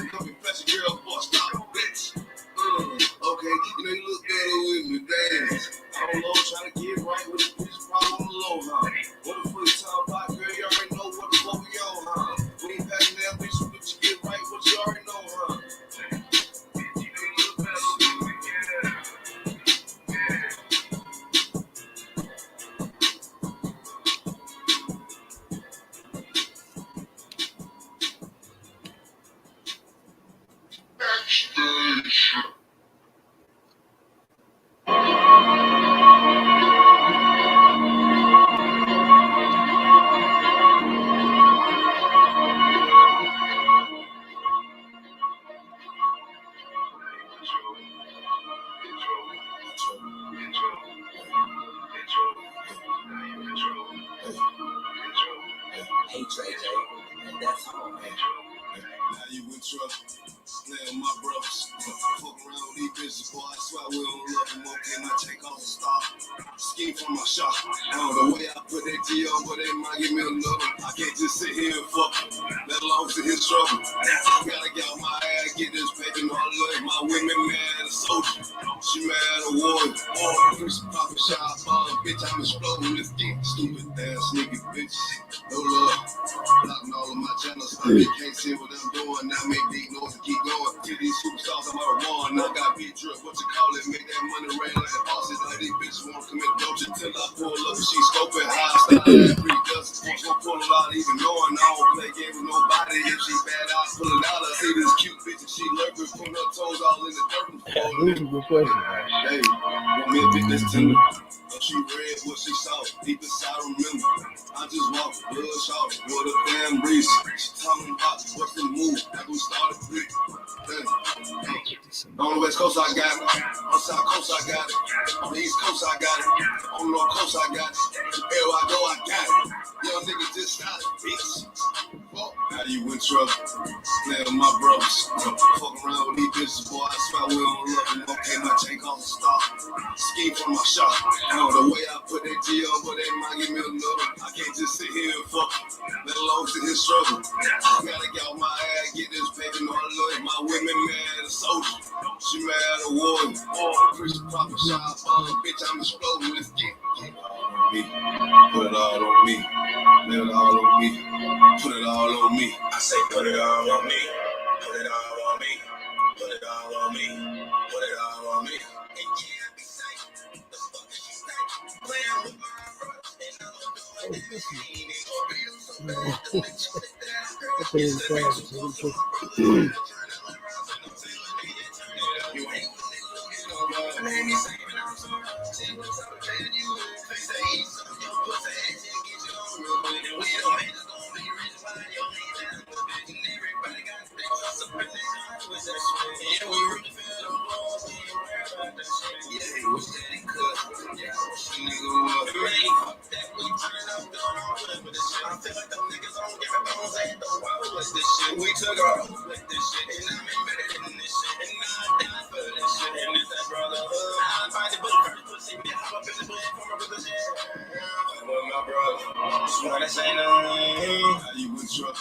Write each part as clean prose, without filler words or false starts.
Okay, you know you look better with me, dance. I don't know, trying to get right with a bitch problem on the low, huh? What the fuck you talking about, girl? You already know what the fuck we on, huh? We ain't packing that bitch, but you get right what you already know, huh? Hey, JJ, that's all, man. Now you in trouble. Playing my brothers. Fuck around with these bitches, boy. I swear we don't love them. Okay, now take off the stop. Ski from my shop. Now the way I put that G on, but they might give me another. I can't just sit here and fuck, let alone to his trouble. Gotta get out my ass, get this paper, no I love my women mad, a soldier. She mad, a warrior. First poppin' shot, bitch, I'm exploding this dick. Stupid ass nigga, bitch. No love. Blocking all of my channels, so they can't see what I'm doing. Now make big noise and keep going. Till these superstars, I'm out of one. Now got beat drip, what you call it? Make that money rain like a faucet. Now these bitches wanna commit adultery till I pull up. She scoping high style, free dust. Won't pull it out, even knowing I don't play game with nobody. If she bad, I'll pull it out. I see this cute bitch and she lurking, putting her toes all in the dirt. Good question. Hey, want me a bitch that's tender? She read what she saw, deep inside remember. I just walked, blood shot, what a damn breeze. She talking about what's the move, that we started quick. On the west coast I got it, on the south coast I got it, on the east coast I got it, on the north coast I got it. Everywhere I go I got it. Young nigga just started, bitch. Now you in trouble, playing with my brothers. Fuck around with these bitches, boy. I swear we don't love them. Okay, now take off the stop. Ski from my shop. Now the way I put that G on, but they might give me another. I can't just sit here and fuck, let alone to his struggle. I gotta get out my ass, get this baby, no I love it. My women mad, a soldier. She mad, a warrior. First proper shot, bitch, I'm exploding. Let's get it all on me. Put it all on me. Lay it all on me. Put it all on me. I say put it all on me. Put it all on me. Put it all on me. Put it all on me. And yeah, I be safe. The fuck is you say? Playing with my brother. And I'm doing this. You ain't we took off with this shit, and I'm embedded in this shit, and I die for this shit, and it's that brotherhood. I find it, but first pussy, me, I'm up in the bed for my brother shit. With my brother, swear this ain't no how you in trouble,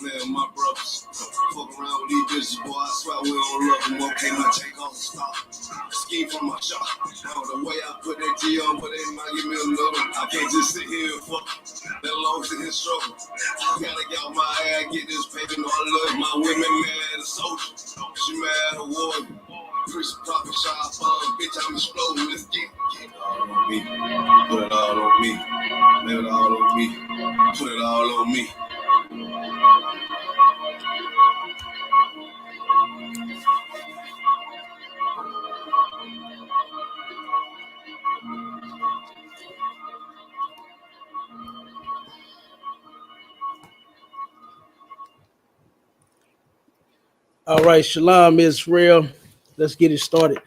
playing my brothers. Fuck around with these bitches, boy. I swear we don't love them. Okay, now take off the stop. Ski from my shop. Now the way I put that G on, but they might give me another. I can't just sit here and fuck, let alone to his struggle. I gotta get out my ass, get this paper, no I love my women mad, a soldier. She mad, a warrior. First proper shot, bitch, I'm exploding. Let's get it all on me. Put it all on me. Lay it all on me. Put it all on me. All right, Shalom Israel. Let's get it started.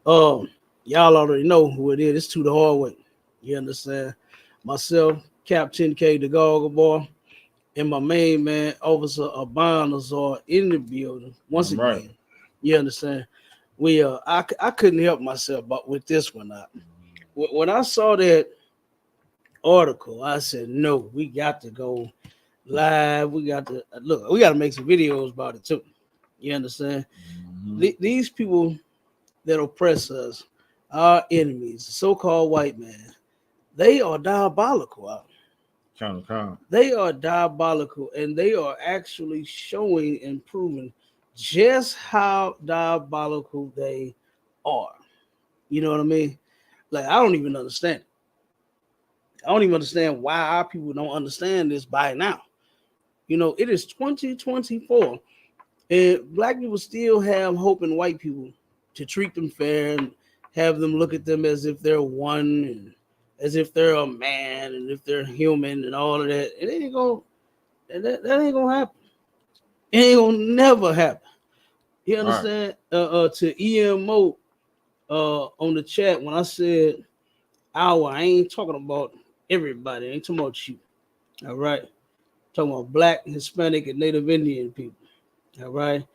Y'all already know who it is. It's To the Hard Way. You understand? Myself, Captain K, the Goggle Boy, and my main man, Officer Abanas, are in the building once again. Right. You understand? We I couldn't help myself but with this one. When I saw that article, I said, no, we got to go live. We got to look. We got to make some videos about it too. You understand? Mm-hmm. These people that oppress us, our enemies, the so-called white man, they are diabolical. Kind. They are diabolical, and they are actually showing and proving just how diabolical they are. You know what I mean? Like, I don't even understand it. I don't even understand why our people don't understand this by now. You know, it is 2024, and black people still have hope in white people to treat them fair and have them look at them as if they're one and as if they're a man and if they're human and all of that. It ain't gonna that ain't gonna happen. It ain't gonna never happen. You understand? To EMO on the chat when I said I ain't talking about everybody. I ain't talking about you. All right. Talking about black, Hispanic, and Native Indian people. All right.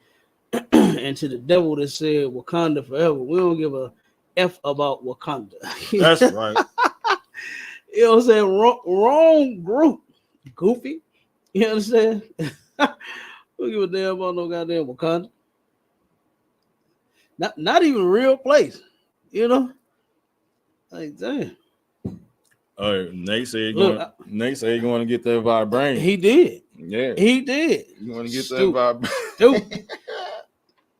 And to the devil that said Wakanda forever, we don't give a F about Wakanda. That's right. You know what I'm saying? Wrong group. Goofy. You understand? We don't give a damn about no goddamn Wakanda. Not even a real place. You know? Like, damn. Nate said Look, he going to get that vibranium. He did. Yeah. He did. You want to get that vibranium.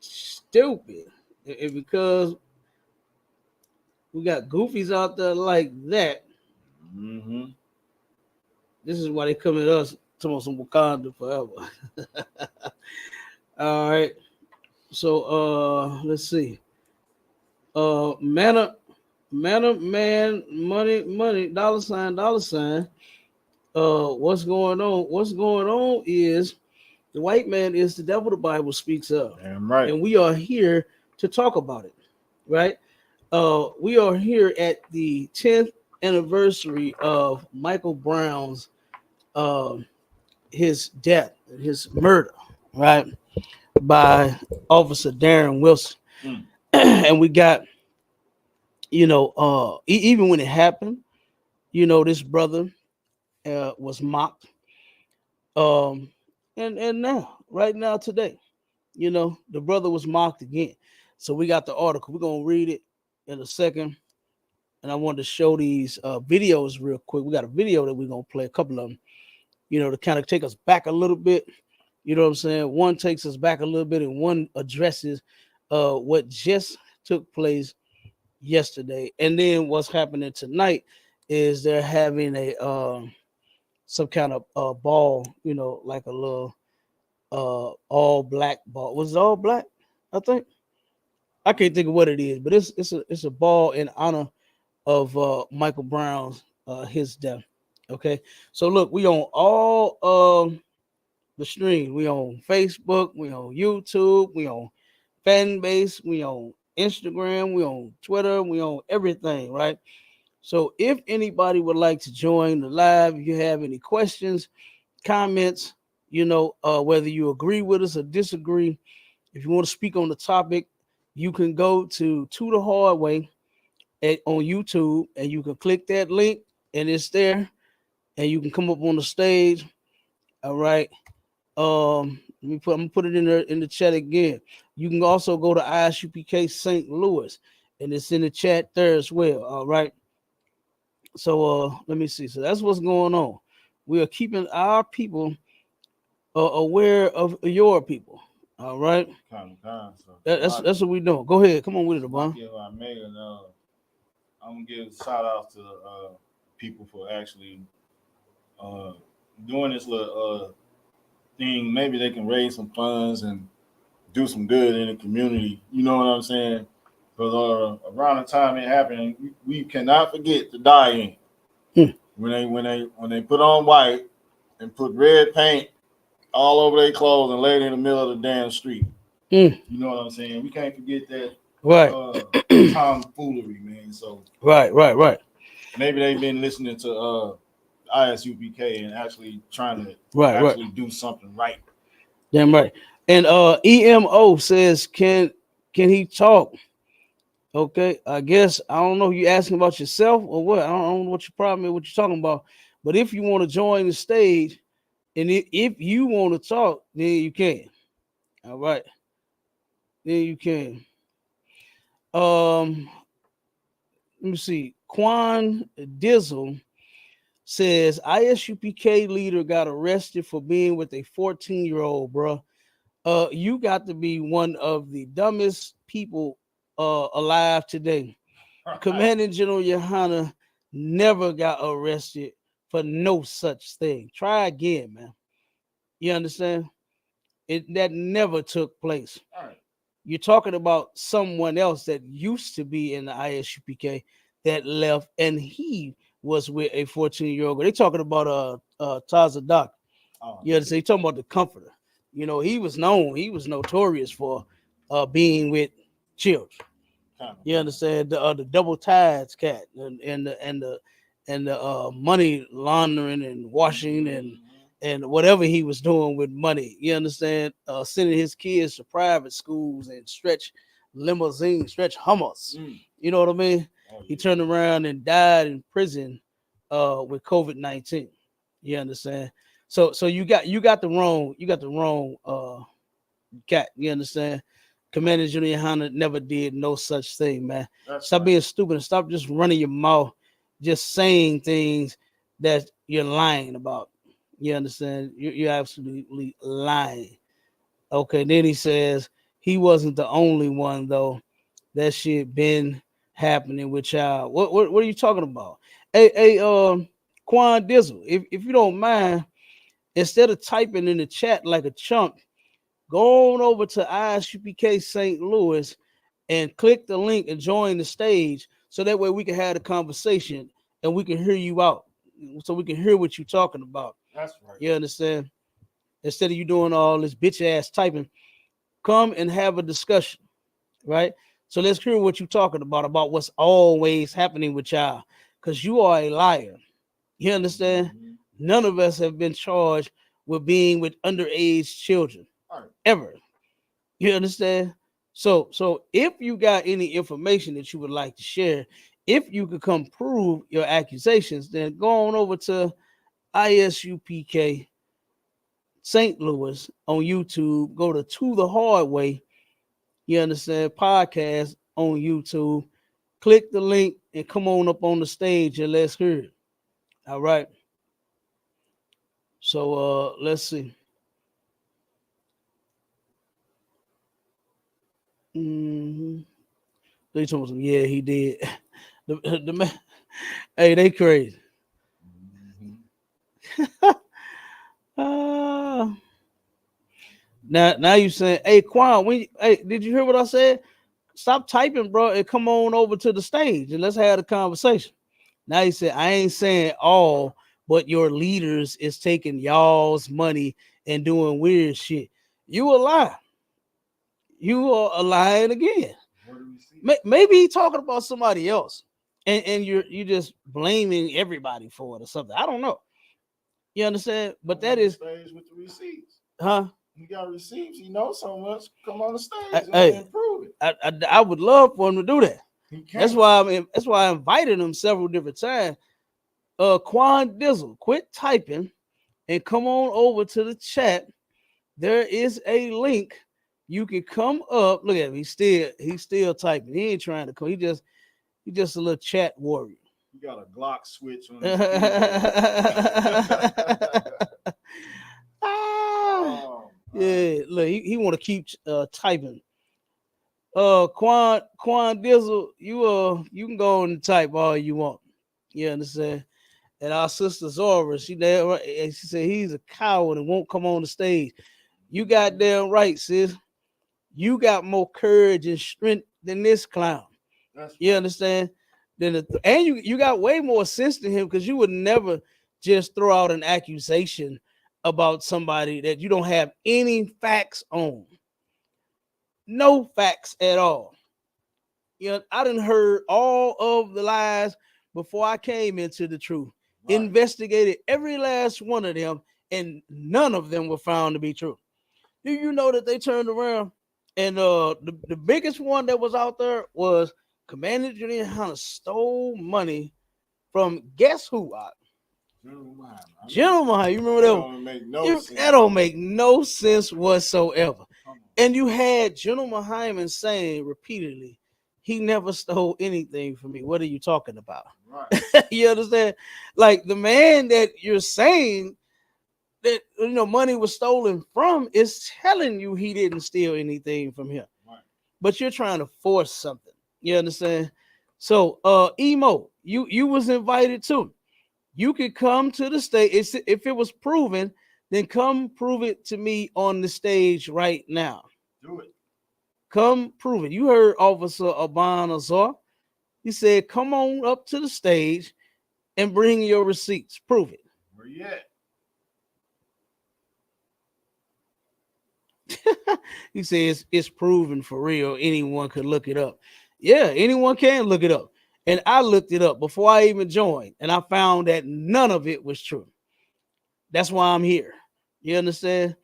Stupid. Stupid. And because we got goofies out there like that, Mm-hmm. this is why they come at us talking about some Wakanda forever. All right. So let's see. Man, money, dollar sign. What's going on? What's going on is the white man is the devil the Bible speaks of. Damn right. And we are here to talk about it, right? We are here at the 10th anniversary of Michael Brown's his death, his murder, right, by Officer Darren Wilson. And we got, even when it happened, this brother was mocked. And now, right now, today, the brother was mocked again. So we got the article. We're gonna read it in a second. And I wanted to show these videos real quick. We got a video that we're gonna play, a couple of them, to kind of take us back a little bit. You know what I'm saying? One takes us back a little bit, and one addresses what just took place yesterday. And then what's happening tonight is they're having a some kind of ball, like a little all black ball. Was it all black? I think. I can't think of what it is, but it's a ball in honor of Michael Brown's his death. Okay, so look, we on all the stream. We on Facebook, we on YouTube, we on fan base, we on Instagram, we on Twitter, we on everything, right? So if anybody would like to join the live, if you have any questions, comments, whether you agree with us or disagree, if you want to speak on the topic, you can go to the Hard Way on YouTube, and you can click that link, and it's there, and you can come up on the stage. All right. I'm gonna put it in the chat again. You can also go to ISUPK St. Louis, and it's in the chat there as well. All right. So let me see. So that's what's going on. We are keeping our people aware of your people. All right. That's what we doing. Go ahead. Come on with it, Abon. I'm gonna give a shout out to people for actually doing this little thing. Maybe they can raise some funds and do some good in the community. You know what I'm saying? Because around the time it happened, we cannot forget the die in. When they put on white and put red paint all over their clothes and laid in the middle of the damn street. You know what I'm saying? We can't forget that. Right. Tomfoolery, man. So right. Maybe they've been listening to ISUPK and actually trying to do something right. Damn right. And EMO says, can he talk? Okay, I guess I don't know. You asking about yourself or what? I don't know what your problem is, what you're talking about. But if you want to join the stage, and if you want to talk, then you can. All right. Then you can. Let me see. Quan Dizzle says ISUPK leader got arrested for being with a 14-year-old, bro. You got to be one of the dumbest people alive today. Commanding General YAHANNA never got arrested for no such thing. Try again, man. You understand? That never took place. All right. You're talking about someone else that used to be in the ISUPK that left, and he was with a 14-year-old. They're talking about Taza Doc. Oh, You understand? You're talking about the comforter. You know, he was notorious for being with children. You understand? The double tides cat and the money laundering and washing and whatever he was doing with money. You understand? Sending his kids to private schools and stretch Hummers. You know what I mean? Oh, yeah. He turned around and died in prison with COVID-19. You understand? So you got the wrong cat. You understand? Commander Junior YAHANNA never did no such thing, man. Stop being stupid and stop just running your mouth, just saying things that you're lying about. You understand? You're absolutely lying. Okay, then he says he wasn't the only one though. That shit been happening with y'all. What are you talking about? Hey, Quan Dizzle, if you don't mind, instead of typing in the chat like a chump, go on over to ISUPK St. Louis and click the link and join the stage so that way we can have a conversation and we can hear you out. So we can hear what you're talking about. That's right. You understand? Instead of you doing all this bitch ass typing, come and have a discussion, right? So let's hear what you're talking about what's always happening with y'all, because you are a liar. You understand? Mm-hmm. None of us have been charged with being with underage children ever. You understand? So if you got any information that you would like to share, if you could come prove your accusations, then go on over to ISUPK St. Louis on YouTube. Go to the Hard Way. You understand? Podcast on YouTube. Click the link and come on up on the stage and let's hear it. All right. So let's see. Mm-hmm. They told him, yeah, he did. The man, hey, they crazy. Mm-hmm. Now you saying, hey, Quan, did you hear what I said? Stop typing, bro, and come on over to the stage and let's have a conversation. Now he said, I ain't saying all, but your leaders is taking y'all's money and doing weird shit. You a lie. You are lying again. Maybe he talking about somebody else, and you just blaming everybody for it or something. I don't know. You understand? But that is stage with the receipts, huh? He got receipts. He knows so much. Come on the stage and prove it. I would love for him to do that. That's why I invited him several different times. Quan Dizzle, quit typing and come on over to the chat. There is a link. You can come up. Look at him. He's still typing. He ain't trying to come. He just a little chat warrior. You got a Glock switch on his yeah, look, he want to keep typing. Quan Dizzle, you can go and type all you want. You understand? And our sister Zora, she said he's a coward and won't come on the stage. You goddamn right, sis. You got more courage and strength than this clown. You understand? And you got way more sense than him, because you would never just throw out an accusation about somebody that you don't have any facts on. No facts at all. You know, I done heard all of the lies before I came into the truth. Right. Investigated every last one of them, and none of them were found to be true. Do you know that they turned around and the biggest one that was out there was Commander Junior YAHANNA stole money from guess who? General Mahal. You remember that? That don't make no sense. That don't make no sense whatsoever. And you had General Hyman saying repeatedly, he never stole anything from me. What are you talking about? Right. You understand? Like the man that you're saying that money was stolen from is telling you he didn't steal anything from him. Right. But you're trying to force something. You understand? So Emo, you was invited too. You could come to the stage. If it was proven, then come prove it to me on the stage right now. Do it. Come prove it. You heard Officer Aban Azar. He said, come on up to the stage and bring your receipts. Prove it. Where you at? He says it's proven for real. Anyone could look it up. Yeah, anyone can look it up. And I looked it up before I even joined, and I found that none of it was true. That's why I'm here. You understand?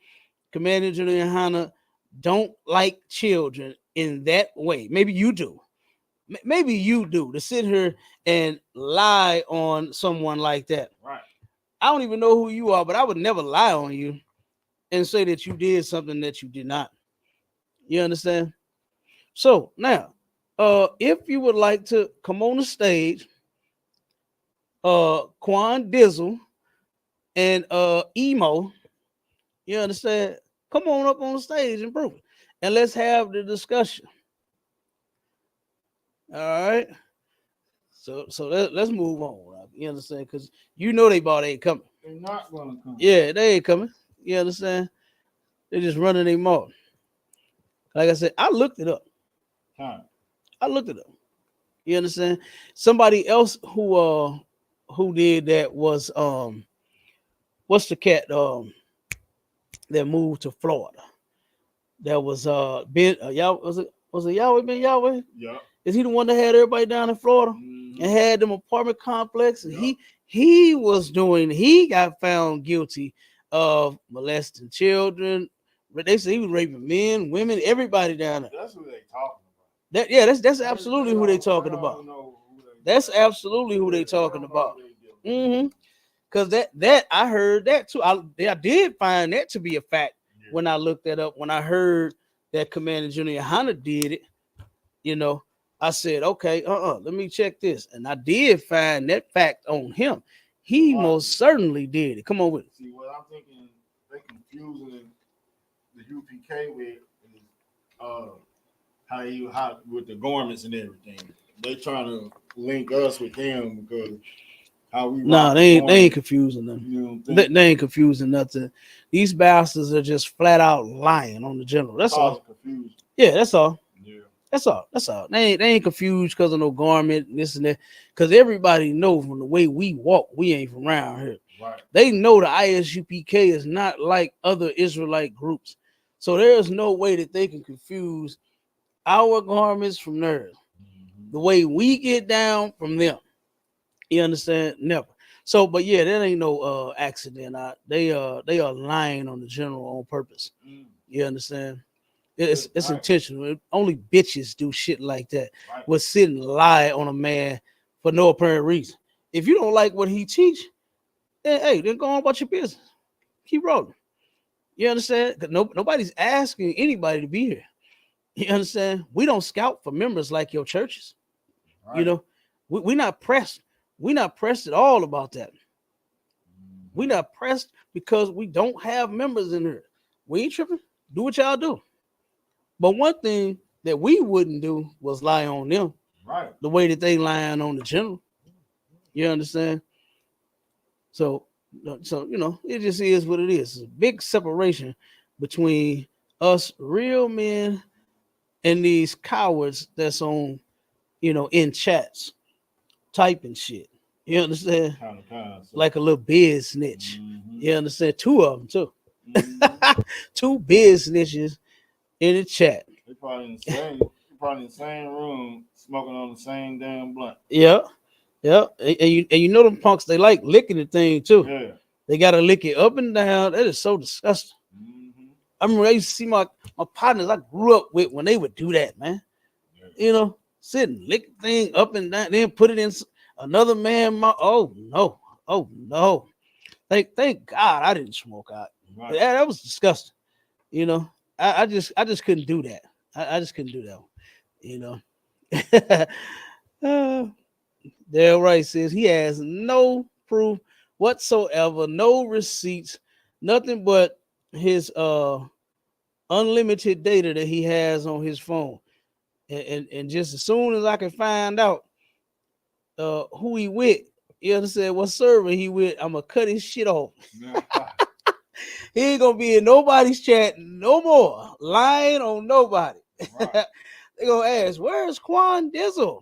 Commander General YAHANNA don't like children in that way. Maybe you do. Maybe you do, to sit here and lie on someone like that. Right. I don't even know who you are, but I would never lie on you and say that you did something that you did not. You understand? So now, if you would like to come on the stage, Quan Dizzle and Emo, you understand? Come on up on the stage and prove it. And let's have the discussion. All right. So let's move on. Rob. You understand? Because they about ain't coming. They're not gonna come. Yeah, they ain't coming. You understand? They're just running their mouth. Like I said, I looked it up. I looked it up. You understand? Somebody else who did that was what's the cat that moved to Florida? That was Ben was it Yahweh Ben Yahweh? Yeah. Is he the one that had everybody down in Florida and had them apartment complexes? And he got found guilty of molesting children. But they say he was raping men, women, everybody down there. That's who they talking That's absolutely who they talking about. That's absolutely who they talking about. Because that I heard that too. I did find that to be a fact when I looked that up. When I heard that Commander General YAHANNA did it, I said, okay, let me check this. And I did find that fact on him. He most certainly did it. Come on with it. See, what I'm thinking, they're confusing the UPK with is how with the garments and everything. They trying to link us with them because how we they ain't confusing them. You know they ain't confusing nothing. These bastards are just flat out lying on the general. That's all. Confused. Yeah, that's all. Yeah. That's all. They ain't confused because of no garment, this and that. Because everybody know from the way we walk, we ain't from around here. Right. They know the ISUPK is not like other Israelite groups. So there's no way that they can confuse our garments from theirs. The way we get down from them. You understand? Never. So, but yeah, that ain't no accident. They are lying on the general on purpose. You understand? It's right. Intentional. Only bitches do shit like that. Right. Will sit and lie on a man for no apparent reason. If you don't like what he teach, then go on about your business. Keep rolling. You understand? Because nobody's asking anybody to be here. You understand? We don't scout for members like your churches. Right. We're not pressed. We're not pressed at all about that. We're not pressed because we don't have members in here. We ain't tripping. Do what y'all do. But one thing that we wouldn't do was lie on them. Right. The way that they lying on the general. You understand? So it just is what it is. It's a big separation between us real men and these cowards that's on, in chats, typing shit. You understand? Like a little biz snitch. You understand? Two of them too. Two biz snitches in the chat. They probably in the same room, smoking on the same damn blunt. Yeah. And you know them punks, they like licking the thing too. Yeah. They gotta lick it up and down. That is so disgusting. I remember I used to see my partners I grew up with when they would do that, man. Yeah. Sit and lick the thing up and down, then put it in another man. Oh no. Thank God I didn't smoke out. Right. That was disgusting. I just couldn't do that. I just couldn't do that. You know. uh, Dale Rice says he has no proof whatsoever, no receipts, nothing but his unlimited data that he has on his phone. And just as soon as I can find out who he with, you understand what server he with, I'm gonna cut his shit off. He ain't gonna be in nobody's chat no more, lying on nobody. Right. They gonna ask, where's Quan Dizzle?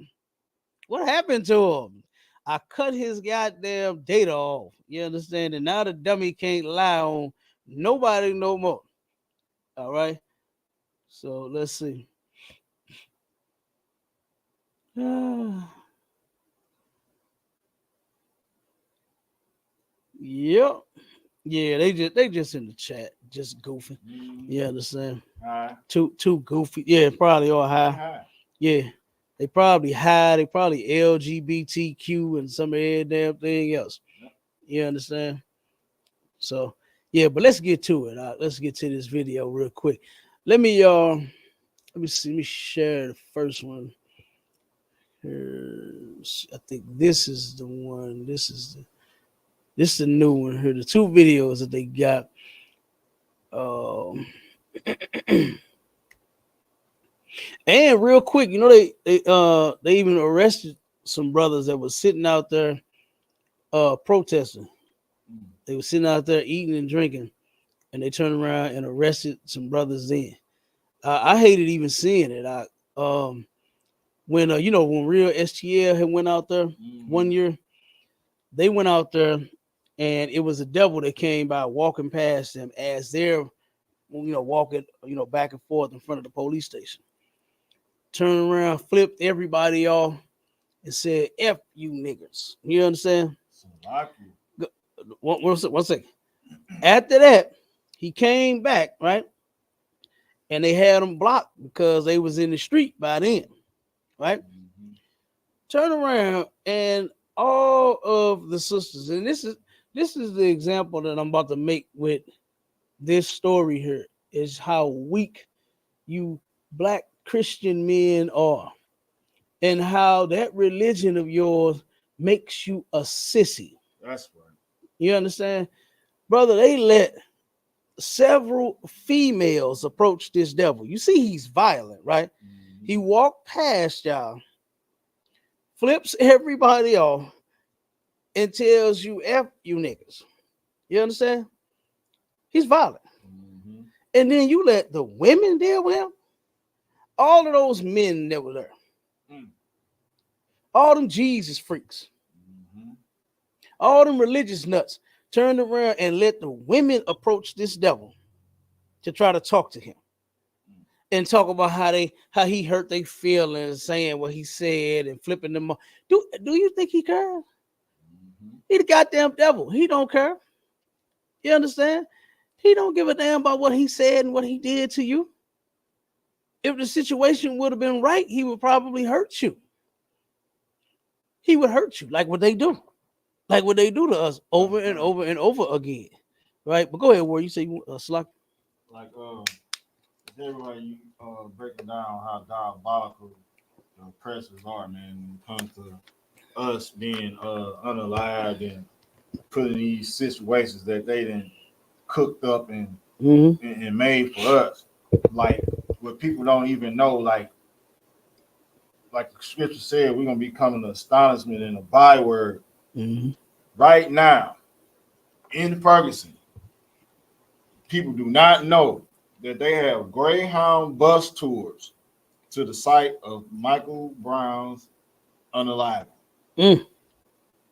What happened to him? I cut his goddamn data off. You understand? And now the dummy can't lie on nobody no more. All right. So let's see. Yep. Yeah, they just in the chat, just goofing. You understand? Too goofy. Yeah, probably all high. Yeah. They probably high, they probably LGBTQ and some of every damn thing else. You understand? So yeah, but let's get to it. Let's get to this video real quick. Let me see. Let me share the first one. I think this is the one. This is the new one here. The two videos that they got. And real quick, you know, they even arrested some brothers that was sitting out there protesting. They were sitting out there eating and drinking, and they turned around and arrested some brothers then. I hated even seeing it. When when Real STL had went out there one year, they went out there, and it was a devil that came by walking past them as they're walking back and forth in front of the police station. Turned around, flipped everybody off, and said, "F you niggas." You understand? One second. After that, he came back, right? And they had them blocked because they was in the street by then, right? Turn around, and all of the sisters, and this is the example that I'm about to make with this story here, is how weak you black Christian men are, and how that religion of yours makes you a sissy. That's right. You understand? Brother, they let several females approach this devil. You see, he's violent, right? He walked past y'all, flips everybody off, and tells you F you niggas. You understand? He's violent. And then you let the women deal with him. All of those men that were there. All them Jesus freaks. All them religious nuts turned around and let the women approach this devil to try to talk to him and talk about how he hurt their feelings, saying what he said and flipping them off. Do you think he cares? He the goddamn devil. He don't care. You understand? He don't give a damn about what he said and what he did to you. If the situation would have been right, he would probably hurt you. He would hurt you like what they do. Like what they do to us over and over and over again. Right? But go ahead, War. You say Slack. Like everybody breaking down how diabolical the oppressors are, man, when it comes to us being unalived and put in these situations that they done cooked up and made for us. Like what people don't even know, like the scripture said, we're gonna become an astonishment and a byword. Right now in Ferguson, people do not know that they have Greyhound bus tours to the site of Michael Brown's unaliving.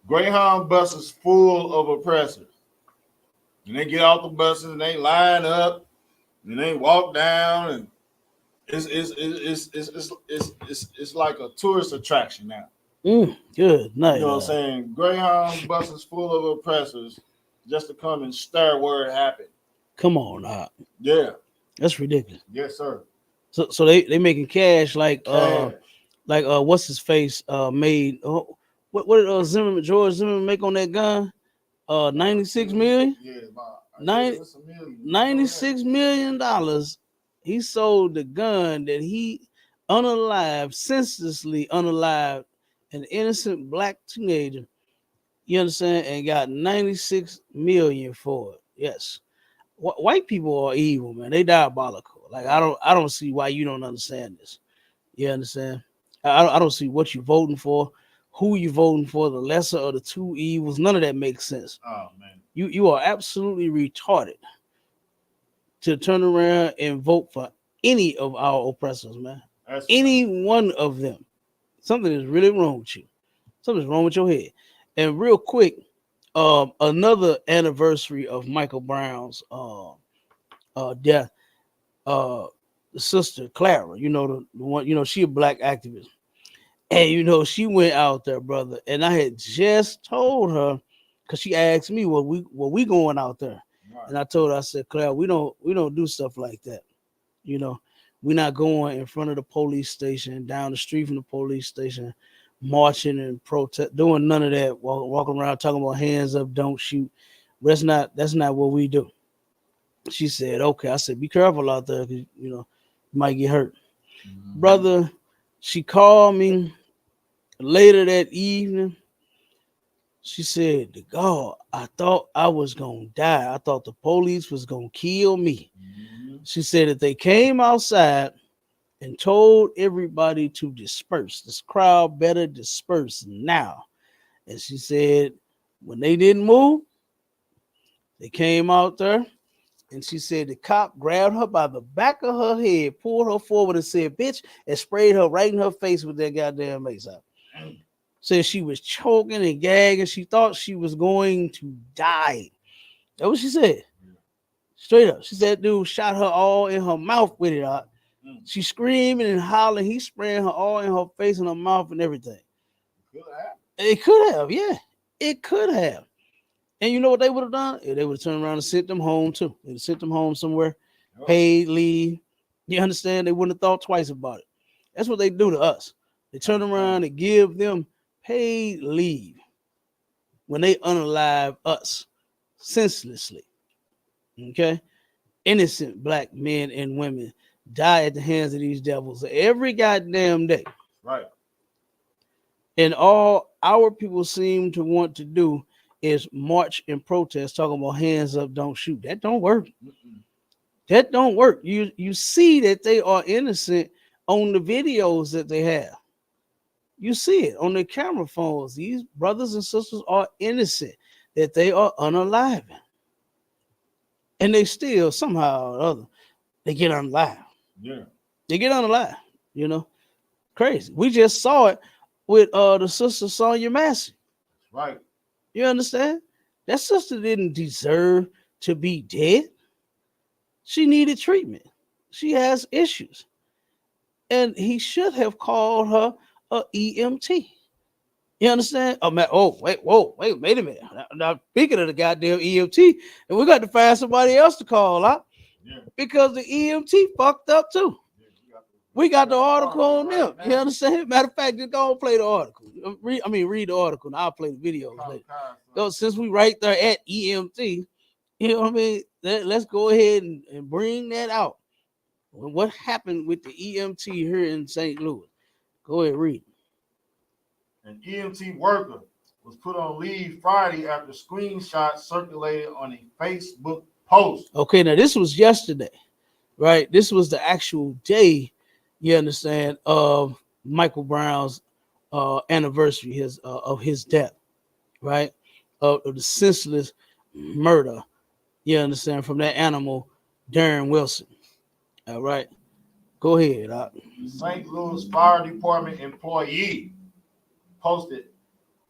Greyhound buses full of oppressors. And they get off the buses and they line up and they walk down, and it's like a tourist attraction now. Good night. You know what I'm saying? Greyhound buses full of oppressors just to come and stare where it happened. Come on now. Yeah. That's ridiculous. Yes, sir. So they making cash like what's his face made what did George Zimmerman make on that gun? 96 million? Yeah, about $96 million He sold the gun that he senselessly unalived an innocent black teenager. You understand? And got 96 million for it. Yes. White people are evil, man. They diabolical. Like I don't see why you don't understand this. You understand? I don't see what you're voting for, who you voting for, the lesser of the two evils. None of that makes sense. Oh man. You are absolutely retarded to turn around and vote for any of our oppressors, man. Any one of them. Something is really wrong with you. Something's wrong with your head. And real quick, another anniversary of Michael Brown's death. The sister Clara, the one, she a black activist, and she went out there, brother. And I had just told her, because she asked me, "Well, we going out there?" Right. And I told her, I said, "Clara, we don't do stuff like that. We're not going in front of the police station, down the street from the police station, marching and protest, doing none of that. Walking around talking about hands up, don't shoot. That's not what we do." She said, "Okay." I said, "Be careful out there, because you might get hurt." Mm-hmm. Brother, she called me later that evening. She said, "To God, I thought I was gonna die. I thought the police was gonna kill me." Mm-hmm. She said that they came outside and told everybody to disperse. This crowd better disperse now. And she said, when they didn't move, they came out there. And she said the cop grabbed her by the back of her head, pulled her forward and said, "Bitch," and sprayed her right in her face with that goddamn mace out. Said she was choking and gagging. She thought she was going to die. That's what she said. Straight up. She said dude shot her all in her mouth with it out. She screaming and hollering. He spraying her all in her face and her mouth and everything. It could have, yeah. It could have. And you know what they would have done? They would have turned around and sent them home too. They'd have sent them home somewhere, paid leave. You understand? They wouldn't have thought twice about it. That's what they do to us. They turn around and give them paid leave when they unalive us senselessly. Okay? Innocent black men and women die at the hands of these devils every goddamn day. Right. And all our people seem to want to do is march and protest, talking about hands up, don't shoot. That don't work. Mm-mm. That don't work. You see that they are innocent on the videos that they have. You see it on their camera phones. These brothers and sisters are innocent, that they are unaliving. And they still, somehow or other, they get unalive. Yeah. They get unalive, Crazy. We just saw it with the sister Sonia Massey. Right. You understand? That sister didn't deserve to be dead. She needed treatment. She has issues. And he should have called her a EMT. You understand? Oh, man. Oh, wait a minute. Now, speaking of the goddamn EMT, and we got to find somebody else to call out. Yeah. Because the EMT fucked up too. We got the article on them. You understand? Matter of fact, just go and play the article. Read the article, and I'll play the videos later. Since we right there at EMT, you know what I mean? Let's go ahead and bring that out. What happened with the EMT here in St. Louis? Go ahead, read. An EMT worker was put on leave Friday after screenshots circulated on a Facebook post. Okay, now this was yesterday, right? This was the actual day, you understand, of Michael Brown's anniversary of his death, right? Of the senseless murder, you understand, from that animal, Darren Wilson. All right, go ahead. St. Louis Fire Department employee posted,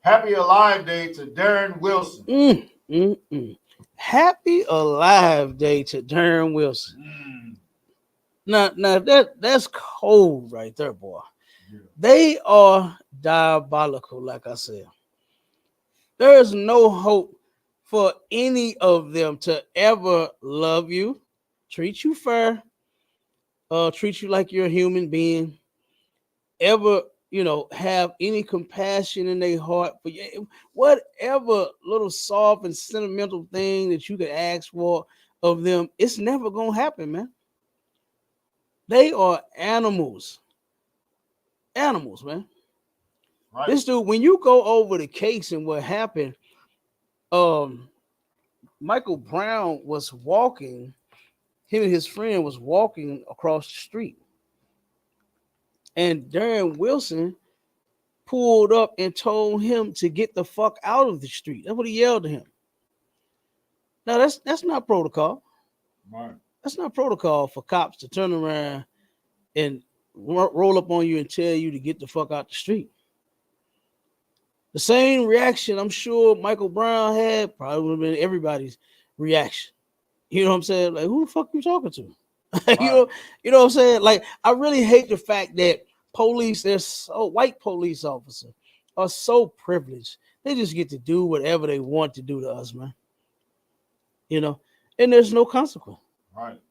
"Happy Alive Day to Darren Wilson." Happy Alive Day to Darren Wilson. Now that's cold right there, boy. Yeah. They are diabolical, like I said. There's no hope for any of them to ever love you, treat you fair, treat you like you're a human being, ever, have any compassion in their heart for you. Whatever little soft and sentimental thing that you could ask for of them, it's never gonna happen, man. They are animals. Animals, man. Right. This dude, when you go over the case and what happened, Michael Brown was walking, him and his friend was walking across the street. And Darren Wilson pulled up and told him to get the fuck out of the street. That's what he yelled at him. Now that's not protocol. Right. That's not protocol for cops to turn around and roll up on you and tell you to get the fuck out the street. The same reaction I'm sure Michael Brown had probably would have been everybody's reaction. You know what I'm saying? Like, who the fuck you talking to? You know what I'm saying? Like, I really hate the fact that police, they're so white police officers are so privileged. They just get to do whatever they want to do to us, man. You know, and there's no consequence. Right.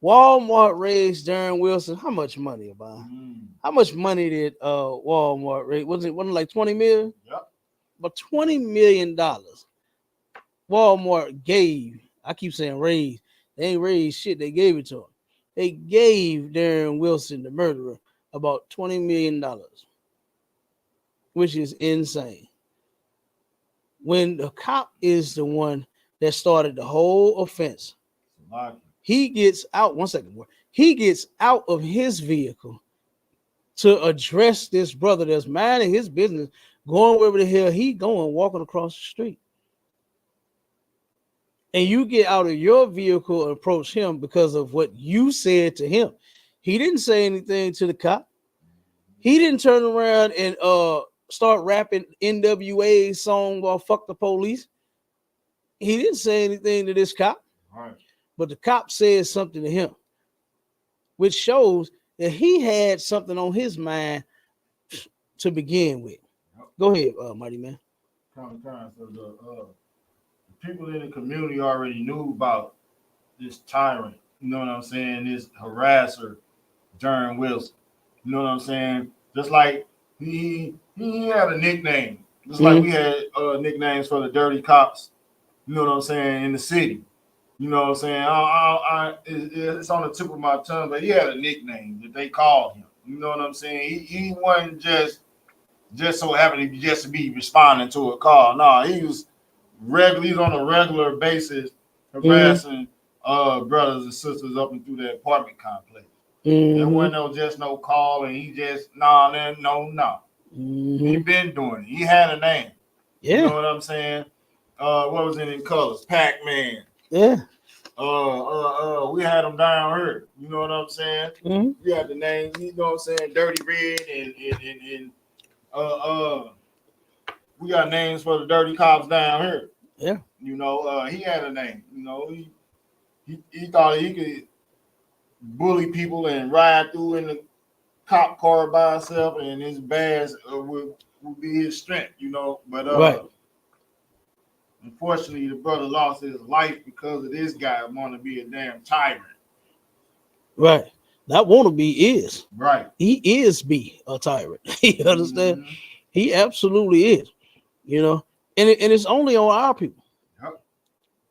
Walmart raised Darren Wilson. How much money, about? How much money did Walmart raise? Wasn't it like 20 million? Yep. But $20 million Walmart gave. I keep saying raised. They ain't raised shit. They gave it to him. They gave Darren Wilson, the murderer, about $20 million, which is insane. When the cop is the one that started the whole offense, he gets out. 1 second more. He gets out of his vehicle to address this brother that's minding his business, going wherever the hell he going, walking across the street. And you get out of your vehicle and approach him because of what you said to him. He didn't say anything to the cop. He didn't turn around and start rapping NWA song while fuck the police. He didn't say anything to this cop. Right. But the cop said something to him, which shows that he had something on his mind to begin with. Yep. Go ahead, Mighty Man. So the people in the community already knew about this tyrant, you know what I'm saying, this harasser, Darren Wilson. You know what I'm saying? Just like he had a nickname. Just like we had nicknames for the dirty cops, you know what I'm saying, in the city. You know what I'm saying? It's on the tip of my tongue, but he had a nickname that they called him. You know what I'm saying? He wasn't just so happened to be responding to a call. No, he was on a regular basis harassing brothers and sisters up and through the apartment complex. There wasn't no call, and he just no. He been doing it. He had a name. Yeah. You know what I'm saying? What was it in colors? Pac-Man. Yeah. We had him down here. You know what I'm saying? We had the name. You know what I'm saying? Dirty Red and we got names for the dirty cops down here. Yeah. You know, he had a name. You know, he thought he could bully people and ride through in the cop car by himself, and his badge would be his strength. You know, but right. Unfortunately, the brother lost his life because of this guy wanting to be a damn tyrant. Right. That wannabe is. Right. He is be a tyrant. You understand? He absolutely is. You know, and it's only on our people. Yep.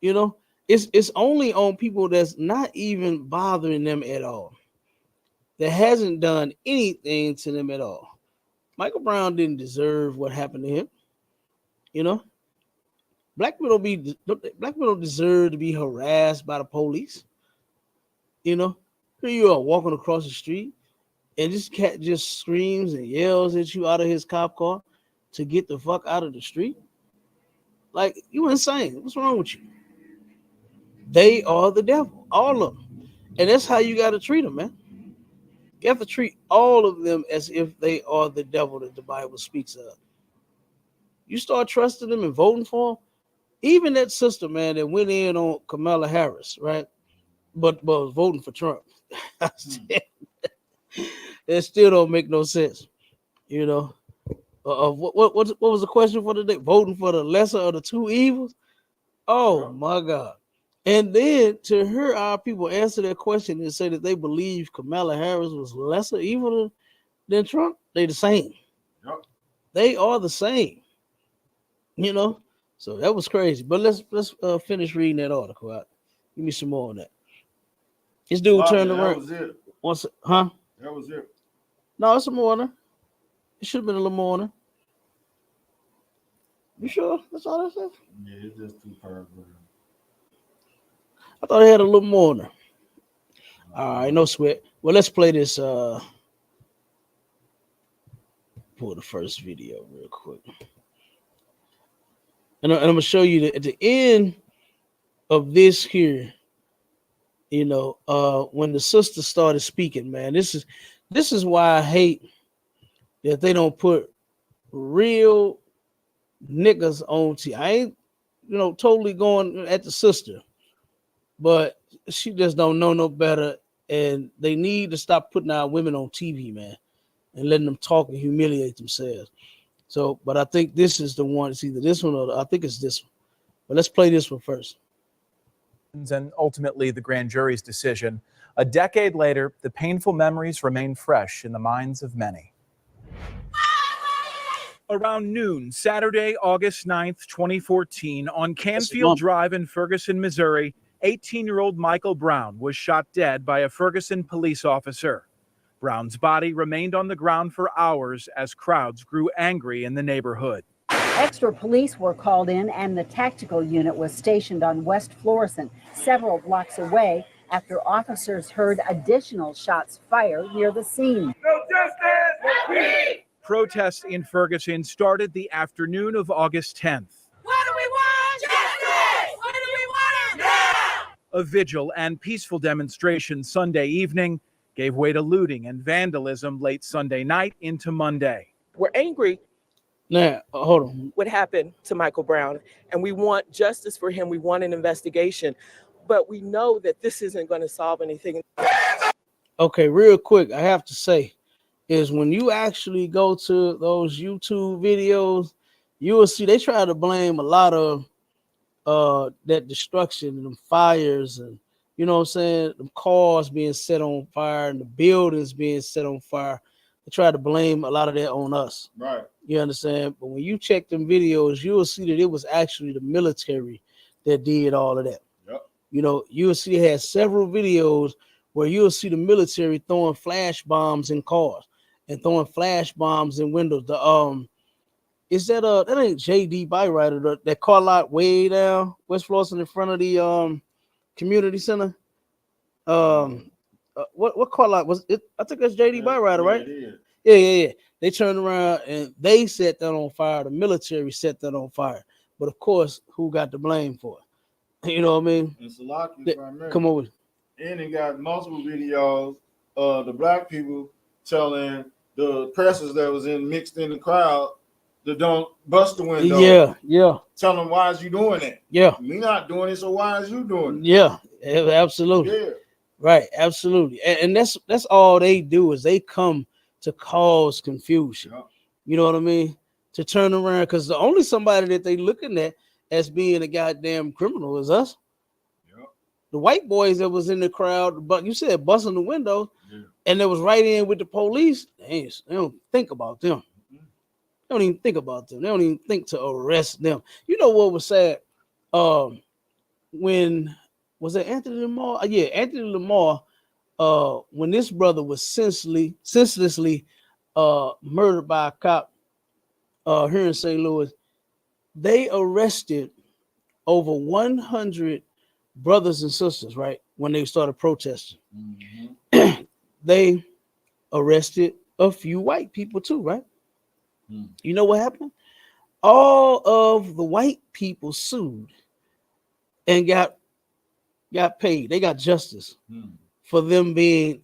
You know, it's only on people that's not even bothering them at all. That hasn't done anything to them at all. Michael Brown didn't deserve what happened to him. You know, black people don't deserve to be harassed by the police. You know, here you are walking across the street, and this cat just screams and yells at you out of his cop car to get the fuck out of the street. Like, you insane. What's wrong with you? They are the devil, all of them. And that's how you got to treat them, man. You have to treat all of them as if they are the devil that the Bible speaks of. You start trusting them and voting for them. Even that sister, man, that went in on Kamala Harris, right? But was voting for Trump. It still don't make no sense, you know. What was the question for today? Voting for the lesser of the two evils? Oh my God! And then to hear our people answer that question and say that they believe Kamala Harris was lesser evil than Trump, they the same. Yep. They are the same, you know. So that was crazy. But let's finish reading that article out. Give me some more on that. This dude turned around. That was it. Once, huh? That was it. No, it's a morning. It should have been a little morning. You sure? That's all that said? Yeah, it's just 2 paragraphs. I thought it had a little morning. All right, no sweat. Well, let's play this. Pull the first video real quick. And I'm gonna show you that at the end of this here, when the sister started speaking, man, this is why I hate that they don't put real niggas on TV. I ain't, totally going at the sister, but she just don't know no better, and they need to stop putting our women on TV, man, and letting them talk and humiliate themselves. So, but I think this is the one. It's either this one or I think it's this one. But let's play this one first. And ultimately the grand jury's decision. A decade later, the painful memories remain fresh in the minds of many. Around noon, Saturday, August 9th, 2014, on Canfield Drive in Ferguson, Missouri, 18-year-old Michael Brown was shot dead by a Ferguson police officer. Brown's body remained on the ground for hours as crowds grew angry in the neighborhood. Extra police were called in and the tactical unit was stationed on West Florissant, several blocks away, after officers heard additional shots fired near the scene. No justice! Protests in Ferguson started the afternoon of August 10th. What do we want? Justice! What do we want? Now! A vigil and peaceful demonstration Sunday evening gave way to looting and vandalism late Sunday night into Monday. We're angry. Now, hold on. What happened to Michael Brown? And we want justice for him. We want an investigation. But we know that this isn't going to solve anything. Okay, real quick, I have to say, is when you actually go to those YouTube videos, you will see they try to blame a lot of that destruction and them fires and, you know what I'm saying, the cars being set on fire and the buildings being set on fire. They try to blame a lot of that on us. Right. You understand? But when you check them videos, you will see that it was actually the military that did all of that. Yep. You will see they had several videos where you'll see the military throwing flash bombs in cars and throwing flash bombs in windows. Is that that ain't JD Byrider, that car lot way down West Florissant in front of the community center? What car lot was it? I think that's JD Byrider, right? Yeah. They turned around and they set that on fire. The military set that on fire. But of course, who got the blame for it? You know what I mean? And Salaki, come over. And it got multiple videos of the black people telling the pressers that was mixed in the crowd to don't bust the window. Yeah. Tell them, why is you doing that? Yeah. We not doing it, so why is you doing it? Yeah, absolutely. Yeah. Right, absolutely. And that's all they do is they come to cause confusion. Yeah. You know what I mean? To turn around, because the only somebody that they looking at as being a goddamn criminal is us. Yeah. The white boys that was in the crowd, but you said busting the window, and they was right in with the police. They don't think about them. They don't even think about them. They don't even think to arrest them. You know what was sad? When was it Anthony Lamar? Yeah, Anthony Lamar. When this brother was senselessly murdered by a cop here in St. Louis, they arrested over 100 brothers and sisters, right? When they started protesting. Mm-hmm. They arrested a few white people too, right? Mm. You know what happened? All of the white people sued and got paid. They got justice for them being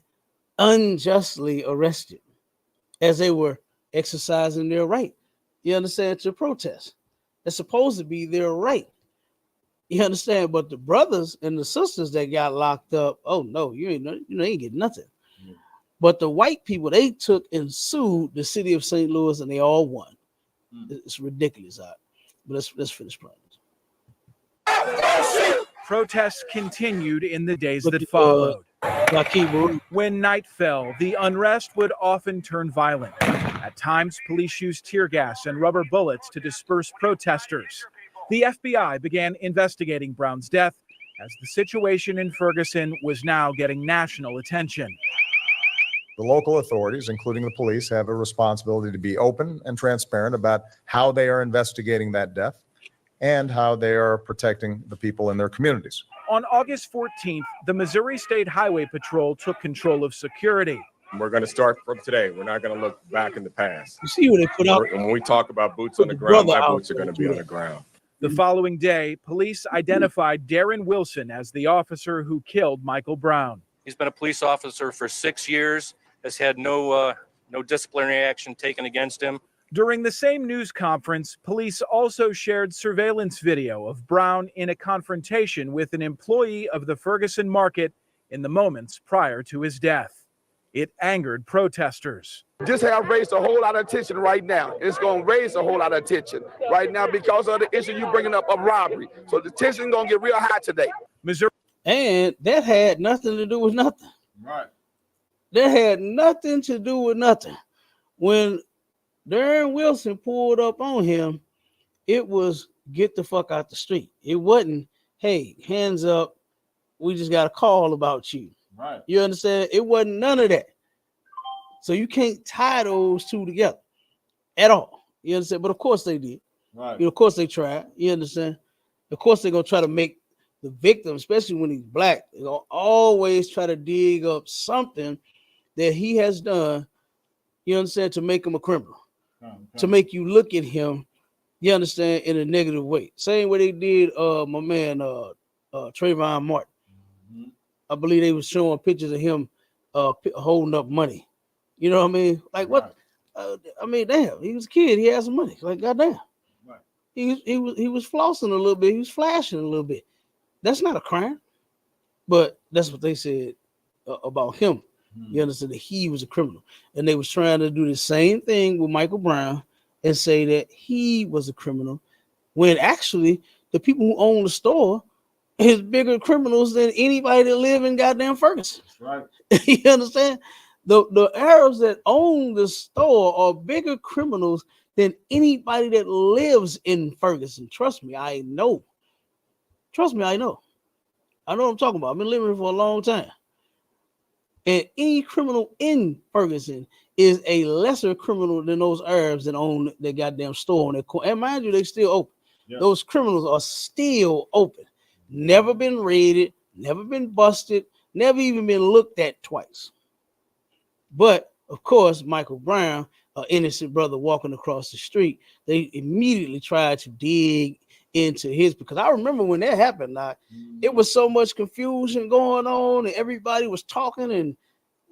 unjustly arrested as they were exercising their right. You understand? To protest. It's supposed to be their right. You understand? But the brothers and the sisters that got locked up, oh no, you ain't get nothing. Mm. But the white people, they took and sued the city of St. Louis and they all won. Mm. It's ridiculous. But let's finish playing. Protests continued in the days that followed. When night fell, the unrest would often turn violent. At times, police used tear gas and rubber bullets to disperse protesters. The FBI began investigating Brown's death as the situation in Ferguson was now getting national attention. the local authorities, including the police, have a responsibility to be open and transparent about how they are investigating that death and how they are protecting the people in their communities. On August 14th, the Missouri State Highway Patrol took control of security. We're going to start from today. We're not going to look back in the past. You see what they put out? And when we talk about boots on the ground, my boots are going to be on the ground. The following day, police identified Darren Wilson as the officer who killed Michael Brown. He's been a police officer for 6 years, has had no disciplinary action taken against him. During the same news conference, police also shared surveillance video of Brown in a confrontation with an employee of the Ferguson market in the moments prior to his death. It angered protesters. This has raised a whole lot of attention right now. It's going to raise a whole lot of attention right now because of the issue you bringing up of robbery. So the tension is going to get real high today. Missouri. And that had nothing to do with nothing. Right. That had nothing to do with nothing. When Darren Wilson pulled up on him, it was get the fuck out the street. It wasn't, hey, hands up, we just got a call about you. Right. You understand? It wasn't none of that. So you can't tie those two together at all. You understand? But of course they did. Right. You know, of course they tried. You understand? Of course they're gonna try to make the victim, especially when he's black, they're gonna always try to dig up something that he has done, you understand, to make him a criminal. To make you look at him, you understand, in a negative way. Same way they did my man Trayvon Martin. Mm-hmm. I believe they were showing pictures of him holding up money. You know what I mean? Like what? I mean, damn, he was a kid. He had some money. Like goddamn, right. He was flossing a little bit. He was flashing a little bit. That's not a crime, but that's what they said about him. You understand that he was a criminal, and they was trying to do the same thing with Michael Brown and say that he was a criminal, when actually the people who own the store is bigger criminals than anybody that live in goddamn Ferguson. Right. You understand? The Arabs that own the store are bigger criminals than anybody that lives in Ferguson. Trust me, I know. Trust me, I know. I know what I'm talking about. I've been living here for a long time. And any criminal in Ferguson is a lesser criminal than those Arabs that own their goddamn store on their corner. And mind you, they still open. Yep. Those criminals are still open. Never been raided, never been busted, never even been looked at twice. But of course, Michael Brown, an innocent brother walking across the street, they immediately tried to dig into his, because I remember when that happened, it was so much confusion going on and everybody was talking, and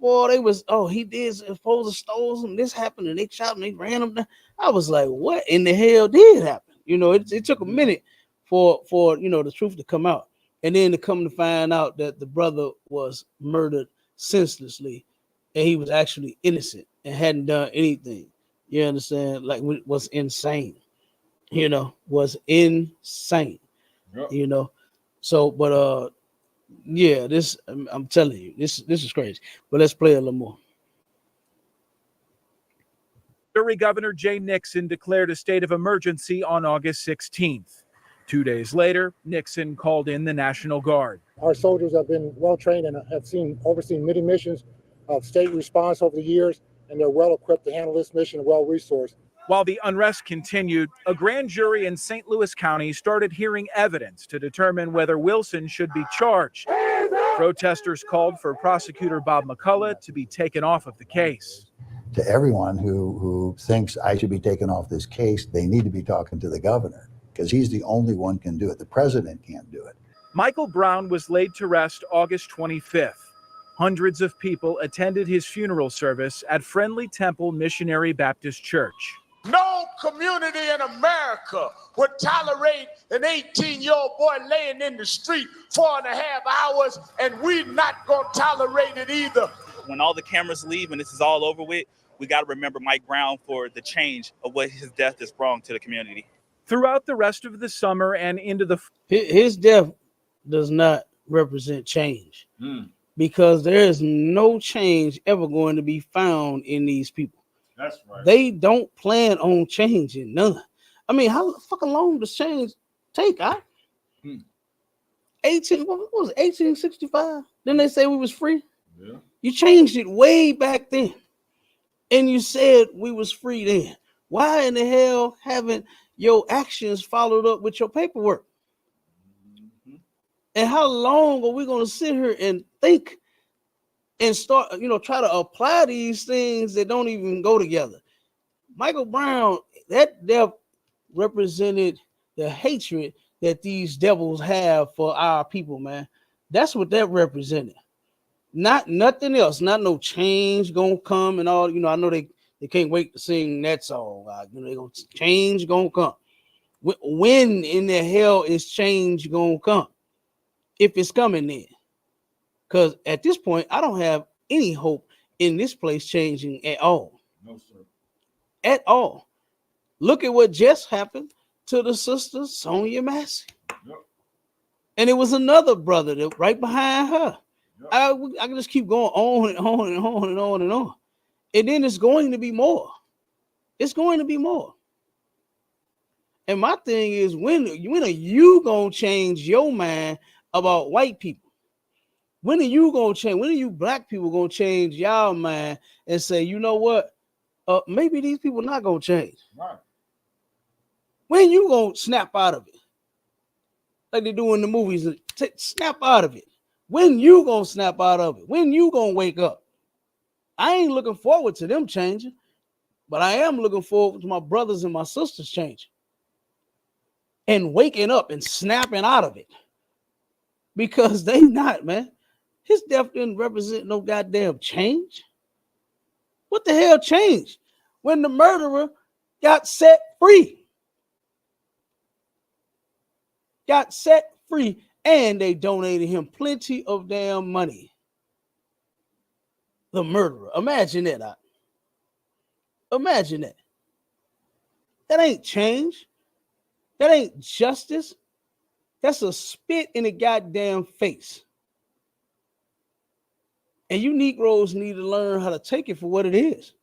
boy, they was, oh, he did supposed to stole some, this happened, and they shot him, they ran him down. I was like, what in the hell did happen? You know, it took a minute for you know, the truth to come out, and then to come to find out that the brother was murdered senselessly and he was actually innocent and hadn't done anything. You understand? Like, was insane. You know, was insane. Yep. You know, so but yeah, this I'm telling you, this is crazy. But let's play a little more. Missouri Governor Jay Nixon declared a state of emergency on August 16th. 2 days later, Nixon called in the National Guard. Our soldiers have been well trained and have overseen many missions of state response over the years, and they're well equipped to handle this mission, well resourced. While the unrest continued, a grand jury in St. Louis County started hearing evidence to determine whether Wilson should be charged. Protesters called for prosecutor Bob McCullough to be taken off of the case. To everyone who thinks I should be taken off this case, they need to be talking to the governor, because he's the only one who can do it. The president can't do it. Michael Brown was laid to rest August 25th. Hundreds of people attended his funeral service at Friendly Temple Missionary Baptist Church. No community in America would tolerate an 18-year-old boy laying in the street 4.5 hours, and we're not going to tolerate it either. When all the cameras leave and this is all over with, we got to remember Mike Brown for the change of what his death has brought to the community. Throughout the rest of the summer and into the... His death does not represent change, because there is no change ever going to be found in these people. That's right. They don't plan on changing none. I mean, how fucking long does change take? 18, what was it, 1865? Didn't they say we was free? Yeah. You changed it way back then. And you said we was free then. Why in the hell haven't your actions followed up with your paperwork? And how long are we going to sit here and think and start, try to apply these things that don't even go together? Michael Brown, that death represented the hatred that these devils have for our people, man. That's what that represented. Not nothing else. Not no change gonna come and all. I know they can't wait to sing that song. They gonna change gonna come. When in the hell is change gonna come? If it's coming then. Because at this point, I don't have any hope in this place changing at all. No, sir. At all. Look at what just happened to the sister Sonia Massey. Yep. And it was another brother that right behind her. Yep. I can just keep going on and on and on and on and on. And then it's going to be more. It's going to be more. And my thing is, when are you going to change your mind about white people? When are you going to change? When are you black people going to change y'all mind and say, you know what? Maybe these people not going to change. Right. When you going to snap out of it? Like they do in the movies, snap out of it. When you going to snap out of it? When you going to wake up? I ain't looking forward to them changing, but I am looking forward to my brothers and my sisters changing and waking up and snapping out of it, because they not, man. His death didn't represent no goddamn change. What the hell changed? When the murderer got set free. Got set free, and they donated him plenty of damn money. The murderer. Imagine that. Imagine that. That ain't change. That ain't justice. That's a spit in the goddamn face. And you Negroes need to learn how to take it for what it is.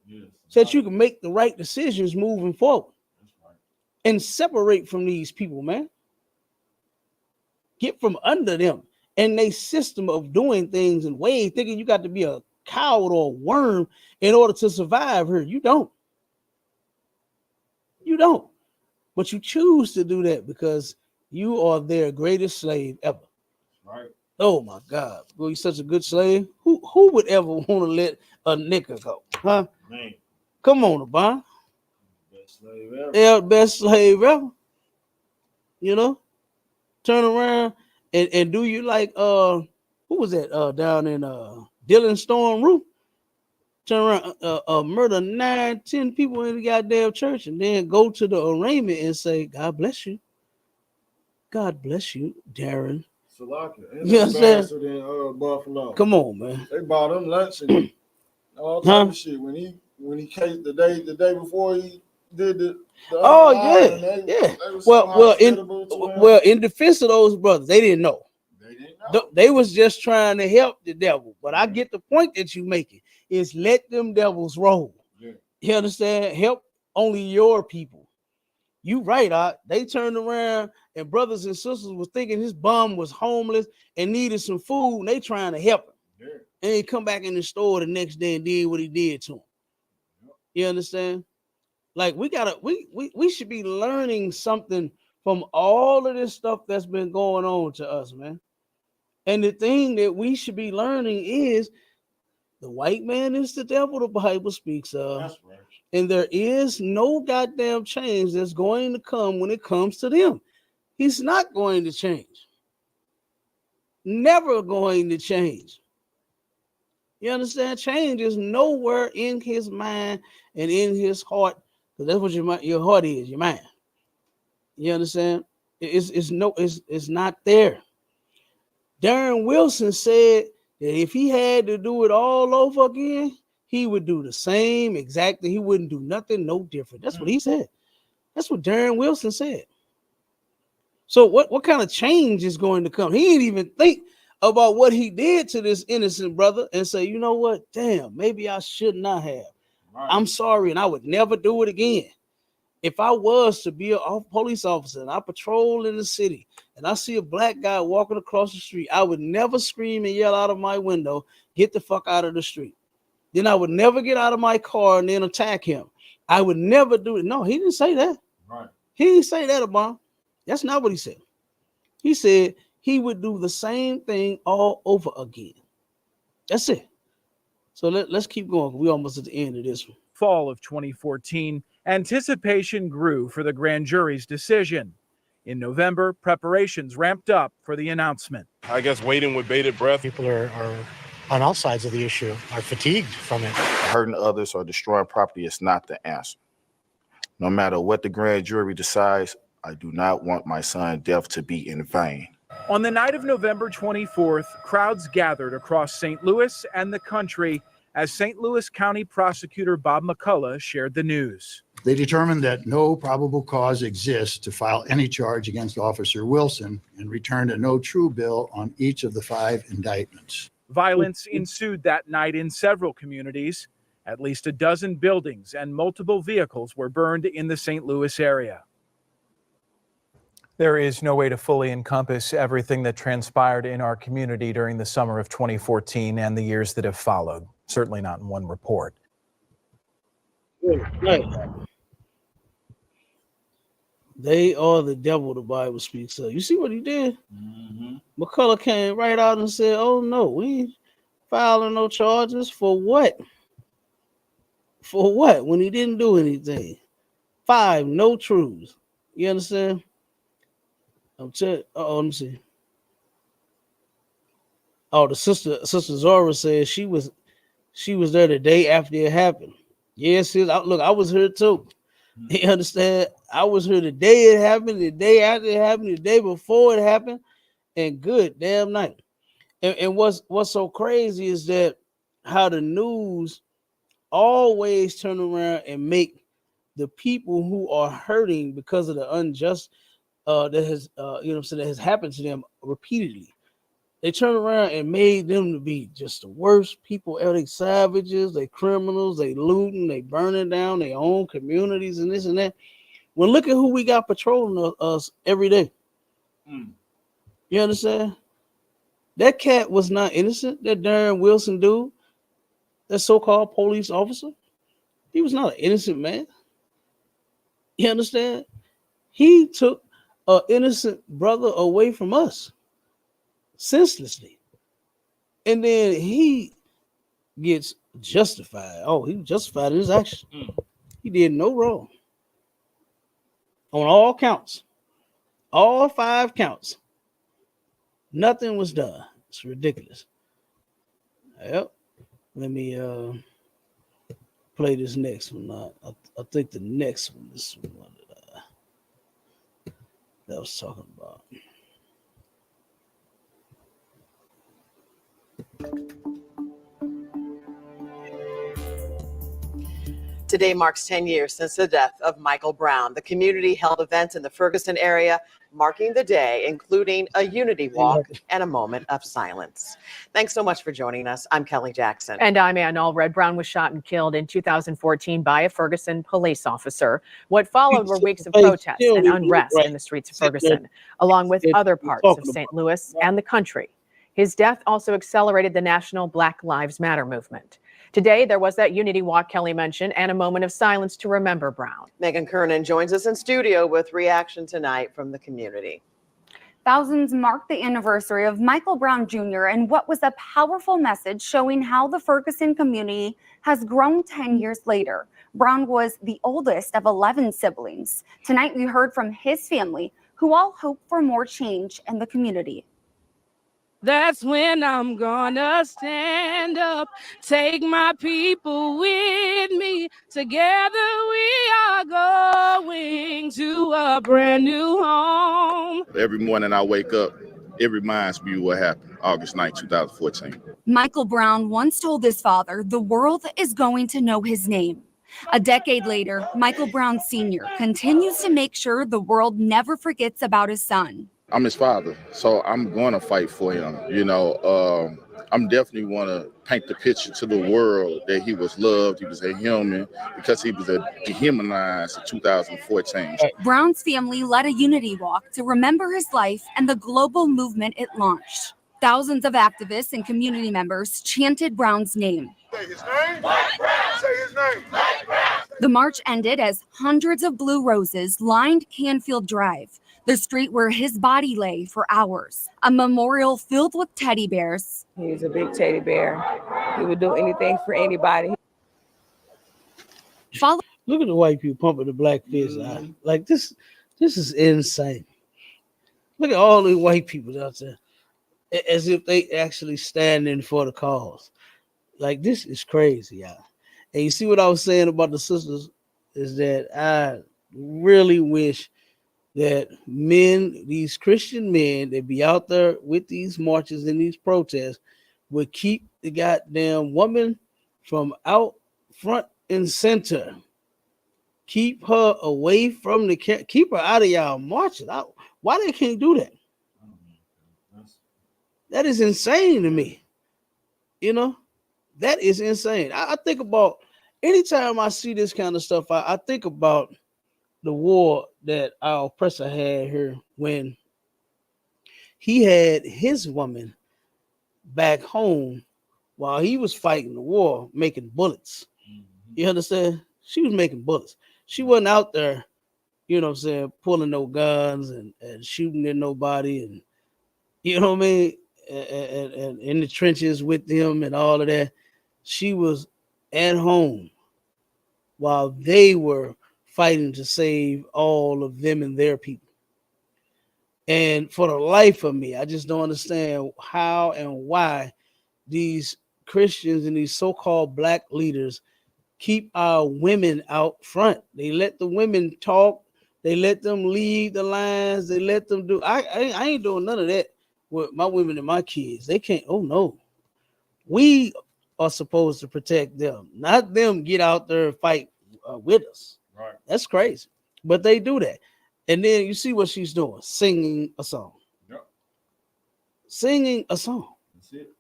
Yes, so that you can make the right decisions moving forward. That's right. And separate from these people, man. Get from under them and they system of doing things and ways, thinking you got to be a coward or a worm in order to survive here. You don't. You don't. But you choose to do that because you are their greatest slave ever. Right. Oh my God. Boy, you're such a good slave. Who would ever want to let a nigga go? Huh? Man. Come on, Abon. Best slave ever. Yeah, best slave ever. Turn around and do you like who was that down in Dillon Storm Roof? Turn around, murder 9-10 people in the goddamn church and then go to the arraignment and say, God bless you. God bless you, Darren. Salaka. You know what I'm saying? In Buffalo. Come on, man. They bought him lunch and all type of shit. When he came the day before he did the oh yeah, yeah. Well, in defense of those brothers, they didn't know. They didn't know. They was just trying to help the devil. But I get the point that you making is let them devils roll. Yeah. You understand? Help only your people. You right, they turned around and brothers and sisters was thinking his bum was homeless and needed some food, and they trying to help him. Yeah. And he come back in the store the next day and did what he did to him. Yep. You understand? Like we should be learning something from all of this stuff that's been going on to us, man. And the thing that we should be learning is the white man is the devil the Bible speaks of. That's right. And there is no goddamn change that's going to come when it comes to them. He's not going to change. Never going to change. You understand? Change is nowhere in his mind and in his heart. Because that's what your heart is, your mind. You understand? It's not there. Darren Wilson said that if he had to do it all over again, he would do the same exactly. He wouldn't do nothing no different. That's what he said. That's what Darren Wilson said. So what kind of change is going to come? He didn't even think about what he did to this innocent brother and say, you know what? Damn, maybe I should not have. Right. I'm sorry, and I would never do it again. if I was to be a police officer and I patrol in the city and I see a black guy walking across the street, I would never scream and yell out of my window, "Get the fuck out of the street." Then I would never get out of my car and then attack him. I would never do it. No, he didn't say that. Right. He didn't say that, Obama. That's not what he said. He said he would do the same thing all over again. That's it. So let's keep going. We're almost at the end of this one. Fall of 2014, anticipation grew for the grand jury's decision. In November, preparations ramped up for the announcement. I guess waiting with bated breath. People are on all sides of the issue, are fatigued from it. Hurting others or destroying property is not the answer. No matter what the grand jury decides, I do not want my son's death to be in vain. On the night of November 24th, crowds gathered across St. Louis and the country as St. Louis County Prosecutor Bob McCullough shared the news. They determined that no probable cause exists to file any charge against Officer Wilson and returned a no true bill on each of the 5 indictments. Violence ensued that night in several communities. At least a dozen buildings and multiple vehicles were burned in the St. Louis area. There is no way to fully encompass everything that transpired in our community during the summer of 2014 and the years that have followed. Certainly not in one report. Right. They are the devil, the Bible speaks of. You see what he did? McCullough came right out and said, "Oh no, we ain't filing no charges." For what? For what? When he didn't do anything. 5 no truths. You understand? I'm telling. Let me see. Oh, the sister Zora says she was there the day after it happened. Yes, look, I was here too. You understand? I was here the day it happened, the day after it happened, the day before it happened, and good damn night. And what's so crazy is that how the news always turn around and make the people who are hurting because of the unjust that has that has happened to them repeatedly. They turn around and made them to be just the worst people. They savages, they criminals, they looting, they burning down their own communities and this and that. Well, look at who we got patrolling us every day. You understand? That cat was not innocent. That Darren Wilson dude, that so-called police officer, he was not an innocent man. You understand? He took an innocent brother away from us senselessly. And then he gets justified. Oh, he was justified in his action. He did no wrong. On all counts. All 5 counts. Nothing was done. It's ridiculous. Yep. Let me play this next one. I think the next one is the one that I was talking about. Today marks 10 years since the death of Michael Brown. The community held events in the Ferguson area marking the day, including a unity walk and a moment of silence. Thanks so much for joining us. I'm Kelly Jackson. And I'm Ann Allred. Brown was shot and killed in 2014 by a Ferguson police officer. What followed were weeks of protests and unrest in the streets of Ferguson, along with other parts of St. Louis and the country. His death also accelerated the national Black Lives Matter movement. Today, there was that unity walk Kelly mentioned and a moment of silence to remember Brown. Megan Kernan joins us in studio with reaction tonight from the community. Thousands marked the anniversary of Michael Brown Jr. and what was a powerful message showing how the Ferguson community has grown 10 years later. Brown was the oldest of 11 siblings. Tonight, we heard from his family, who all hope for more change in the community. That's when I'm gonna stand up, take my people with me. Together we are going to a brand new home. Every morning I wake up, it reminds me what happened August 9, 2014. Michael Brown once told his father the world is going to know his name. A decade later, Michael Brown Sr. continues to make sure the world never forgets about his son. I'm his father, so I'm going to fight for him. You know, I'm definitely want to paint the picture to the world that he was loved, he was a human, because he was dehumanized in 2014. Brown's family led a unity walk to remember his life and the global movement it launched. Thousands of activists and community members chanted Brown's name. Say his name. Mike Brown. Say his name. Mike Brown. The march ended as hundreds of blue roses lined Canfield Drive, the street where his body lay for hours. A memorial filled with teddy bears. He was a big teddy bear. He would do anything for anybody. Look at the white people pumping the black fist out. Like this is insane. Look at all the white people out there, as if they actually standing for the cause. Like, this is crazy, y'all. And you see what I was saying about the sisters is that I really wish that men, these Christian men that be out there with these marches and these protests, would keep the goddamn woman from out front and center. Keep her away from the keep her out of y'all marches. Why they can't do that? That is insane to me. You know, that is insane. I think about anytime I see this kind of stuff, I think about the war that our oppressor had here when he had his woman back home while he was fighting the war, making bullets. You understand? She was making bullets. She wasn't out there, you know what I'm saying, pulling no guns and shooting at nobody, and you know what I mean, and in the trenches with them and all of that. She was at home while they were fighting to save all of them and their people. And for the life of me, I just don't understand how and why these Christians and these so-called black leaders keep our women out front. They let the women talk. They let them lead the lines. They let them do. I ain't doing none of that with my women and my kids. They can't. Oh no, we are supposed to protect them, not them get out there and fight with us. Right. That's crazy. But they do that. And then you see what she's doing, singing a song. Yep. Singing a song. That's it.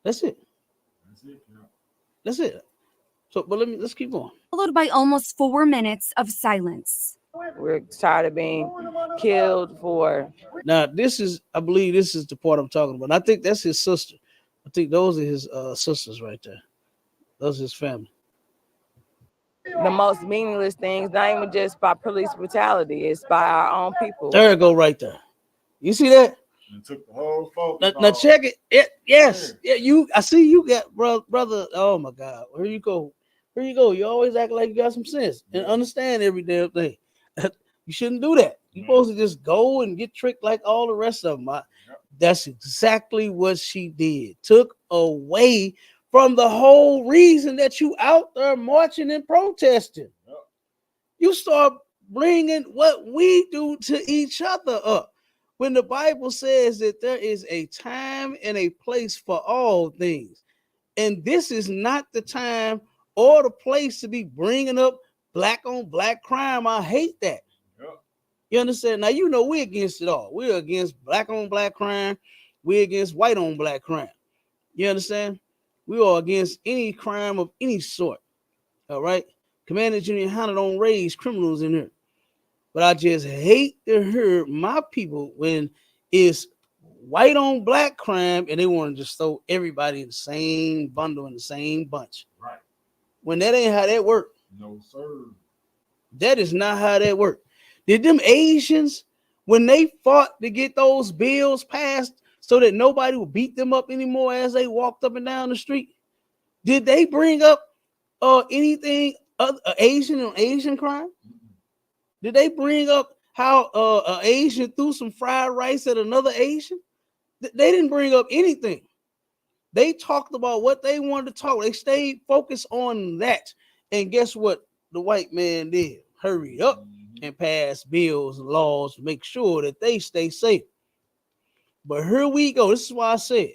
That's it. That's it. Yeah. That's it. So, but let's keep on. Followed by almost 4 minutes of silence. We're tired of being killed for. Now, I believe this is the part I'm talking about. I think that's his sister. I think those are his sisters right there. Those are his family. The most meaningless things, not even just by police brutality, it's by our own people. There it go right there. You see that? And took the whole focus. Now check it. Yes. Yeah, I see you got brother. Oh my God. Here you go. Here you go. You always act like you got some sense and understand every damn thing. You shouldn't do that. You're supposed to just go and get tricked like all the rest of them. That's exactly what she did. Took away from the whole reason that you out there marching and protesting. You start bringing what we do to each other up. When the Bible says that there is a time and a place for all things. And this is not the time or the place to be bringing up black on black crime. I hate that. You understand? Now, you know, we're against it all. We're against black on black crime. We're against white on black crime. You understand? We are against any crime of any sort. All right? Commander Junior YAHANNA don't raise criminals in here. But I just hate to hear my people when it's white on black crime and they want to just throw everybody in the same bundle, in the same bunch. Right. When that ain't how that work. No, sir. That is not how that work. Did them Asians, when they fought to get those bills passed so that nobody would beat them up anymore as they walked up and down the street, did they bring up anything Asian on Asian crime? Did they bring up how an Asian threw some fried rice at another Asian? They didn't bring up anything. They talked about what they wanted to talk. They stayed focused on that. And guess what the white man did? Hurry up and pass bills and laws to make sure that they stay safe. But here we go. This is why I said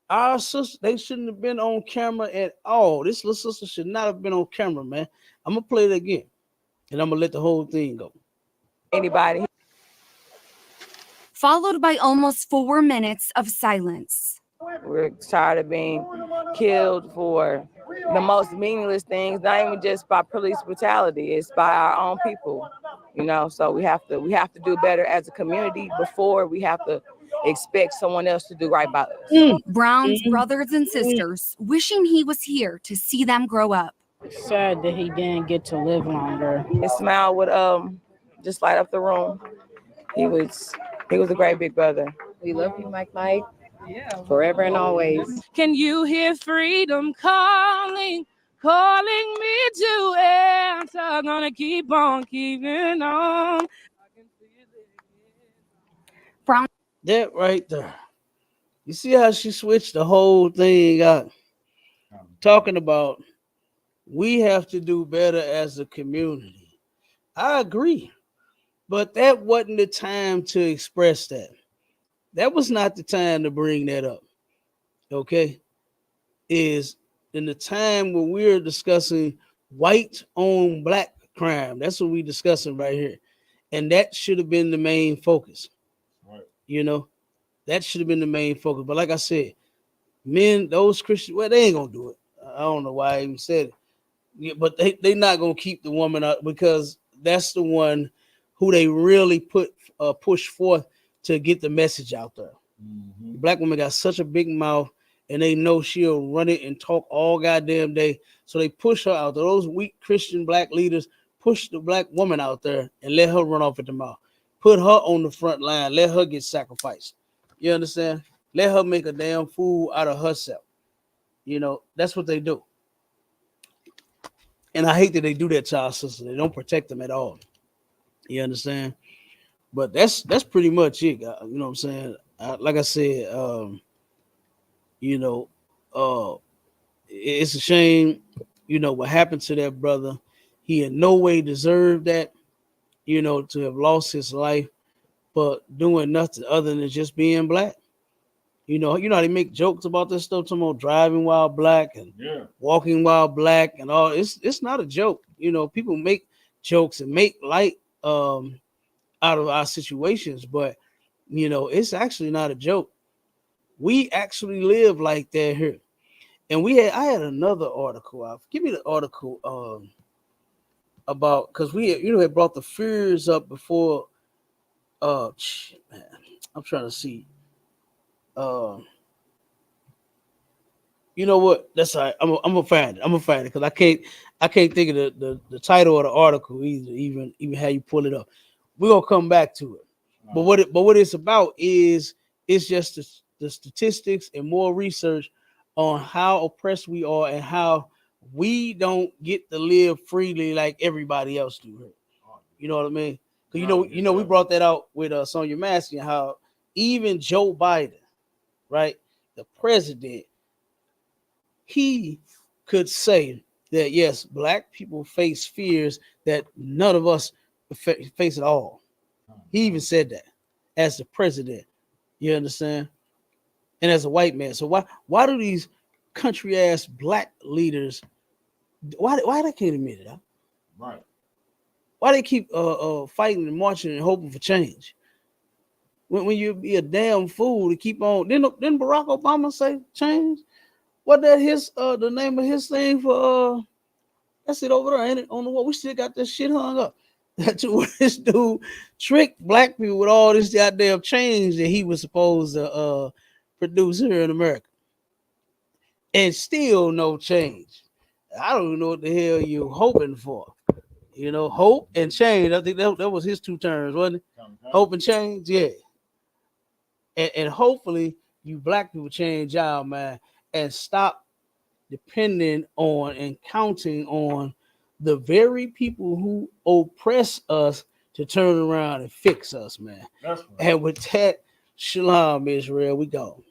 our sister, they shouldn't have been on camera at all. This little sister should not have been on camera, man. I'm gonna play it again, and I'm gonna let the whole thing go. Anybody. Followed by almost 4 minutes of silence. We're tired of being killed for the most meaningless things, not even just by police brutality, it's by our own people. You know, so we have to do better as a community before we have to expect someone else to do right by us. Brown's brothers and sisters wishing he was here to see them grow up. It's sad that he didn't get to live longer. His smile would just light up the room. He was a great big brother. We love you, Mike. Forever and always. Can you hear freedom calling me to answer? Gonna keep on keeping on. Brown. That right there. You see how she switched the whole thing out? Talking about we have to do better as a community. I agree. But that wasn't the time to express that. That was not the time to bring that up. Okay? Is in the time when we're discussing white on black crime. That's what we're discussing right here. And that should have been the main focus. Right. You know, that should have been the main focus. But like I said, men, those Christians, well, they ain't gonna do it. I don't know why I even said it. Yeah, but they not gonna keep the woman up because that's the one who they really push forth to get the message out there. Mm-hmm. The black woman got such a big mouth, and they know she'll run it and talk all goddamn day. So they push her out there. Those weak Christian black leaders push the black woman out there and let her run off at the mouth. Put her on the front line. Let her get sacrificed. You understand? Let her make a damn fool out of herself. You know, that's what they do. And I hate that they do that to our sisters. They don't protect them at all. You understand? But that's pretty much it. You know what I'm saying? Like I said, you know, it's a shame, you know, what happened to that brother. He in no way deserved that, you know, to have lost his life, but doing nothing other than just being black. You know how they make jokes about this stuff, talking about driving while black and walking while black and all. It's not a joke. You know, people make jokes and make light out of our situations, but you know, it's actually not a joke. We actually live like that here. And I had another article. Give me the article about, because we had brought the fears up before. Shit, man, I'm trying to see. You know what? That's all right. I'm gonna find it because I can't think of the title of the article either. Even how you pull it up. We're gonna come back to it. But what it's about is it's just the statistics and more research on how oppressed we are and how we don't get to live freely like everybody else do. You know what I mean? Because you know we brought that out with Sonia Massey and how even Joe Biden, right, the president, he could say that yes, black people face fears that none of us face at all. He even said that as the president. You understand? And as a white man. So why do these country ass black leaders why they can't admit it? Huh? Right. Why they keep fighting and marching and hoping for change? When you be a damn fool to keep on. Didn't Barack Obama say change? What that his the name of his thing for that's it over there, ain't it? On the wall. We still got this shit hung up. That's what this dude tricked black people with all this goddamn change that he was supposed to produce here in America. And still no change. I don't even know what the hell you're hoping for. You know, hope and change. I think that was his two terms, wasn't it? Hope and change, yeah. And hopefully you black people change y'all, man, and stop depending on and counting on the very people who oppress us to turn around and fix us, man. That's right. And with that, shalom, Israel, we go.